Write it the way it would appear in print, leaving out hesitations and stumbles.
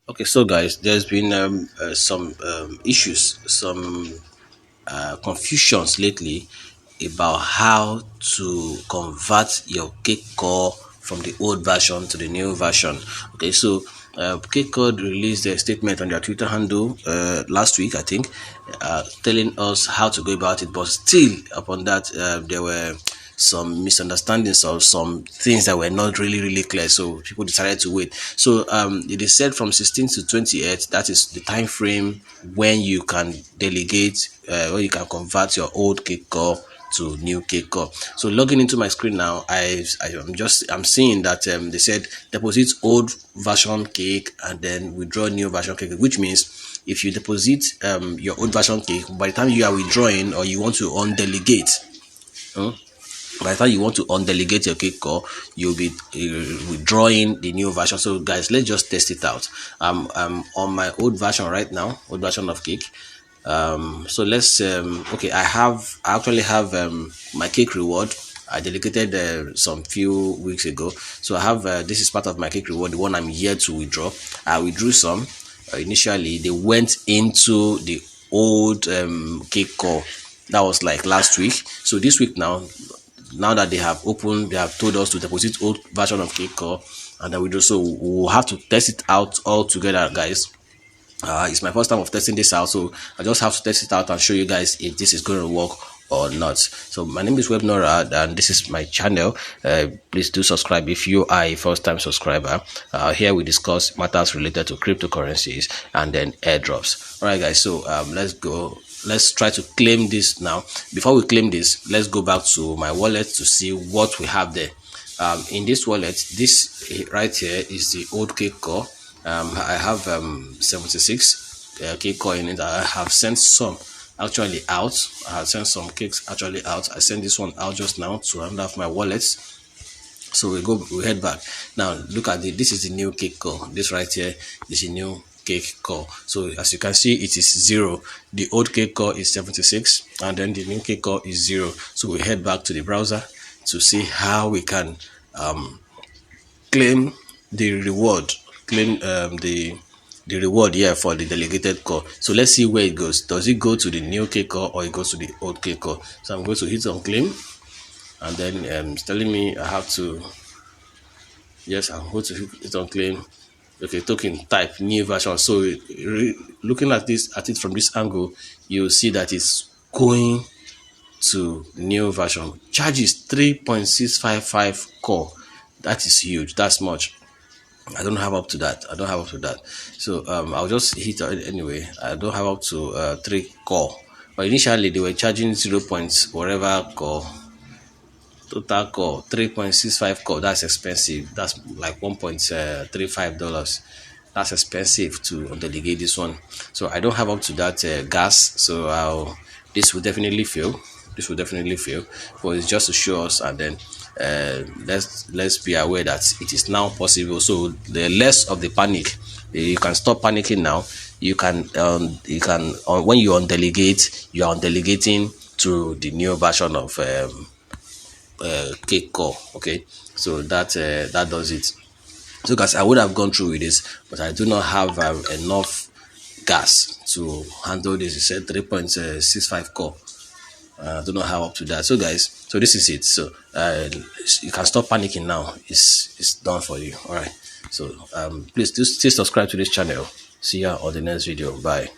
Okay, so guys, there's been some issues, some confusions lately about how to convert your cake core from the old version to the new version. Okay, so Cakecore released a statement on their Twitter handle last week, I think, telling us how to go about it. But still, upon that, there were some misunderstandings or some things that were not really clear, so people decided to wait. So it is said from 16 to 28, that is the time frame when you can delegate, when you can convert your old cake core to new cake core. So logging into my screen now, I'm seeing that they said deposit old version cake and then withdraw new version cake, which means if you deposit your old version cake, by the time you are withdrawing or you want to undelegate, by the time you want to undelegate your cake core, you'll be withdrawing the new version. So guys, let's just test it out. I'm on my old version right now, old version of cake. So let's okay, I actually have my cake reward. I delegated some few weeks ago, so I have this is part of my cake reward, the one I'm here to withdraw. I withdrew some. Initially they went into the old cake core. That was like last week. So this week now that they have opened, they have told us to deposit old version of Cakecore, and then we do so. We'll have to test it out all together, guys. It's my first time of testing this out, so I just have to test it out and show you guys if this is going to work or not. So my name is Webnora and this is my channel. Please do subscribe if you are a first time subscriber. Here we discuss matters related to cryptocurrencies and then airdrops. All right, guys, so let's go. Let's try to claim this now. Before we claim this, let's go back to my wallet to see what we have there. In this wallet, this right here is the old cake core. I have 76 cake core in it. I have sent some actually out. I have sent some cakes actually out. I sent this one out just now to round off my wallets. So we head back. Now look at this is the new cake core. This right here is the new cake core. So as you can see, it is 0. The old cake core is 76 and then the new cake core is 0. So we head back to the browser to see how we can claim the reward, claim the reward here for the delegated core. So let's see where it goes. Does it go to the new cake core or it goes to the old cake core? So I'm going to hit on claim, and then it's telling me I have to, yes, I'm going to hit on claim. Okay, token type new version. So looking at it from this angle, you see that it's going to new version. Charges 3.655 core. That is huge. That's much. I don't have up to that. I don't have up to that. So I'll just hit it anyway. I don't have up to 3 core. But initially they were charging 0 points whatever core. Total core 3.65 core. That's expensive. That's like $1.35. That's expensive to delegate this one. So I don't have up to that gas. So this will definitely fail. This will definitely fail. But it's just to show us, and then let's be aware that it is now possible. So the less of the panic, you can stop panicking now. You can when you undelegate, you are delegating to the new version of cake core. Okay, so that does it. So guys, I would have gone through with this, but I do not have enough gas to handle this. It said 3.65 core. I don't know how up to that. So guys, so this is it. So you can stop panicking now. It's done for you. All right. So please do still subscribe to this channel. See ya on the next video. Bye.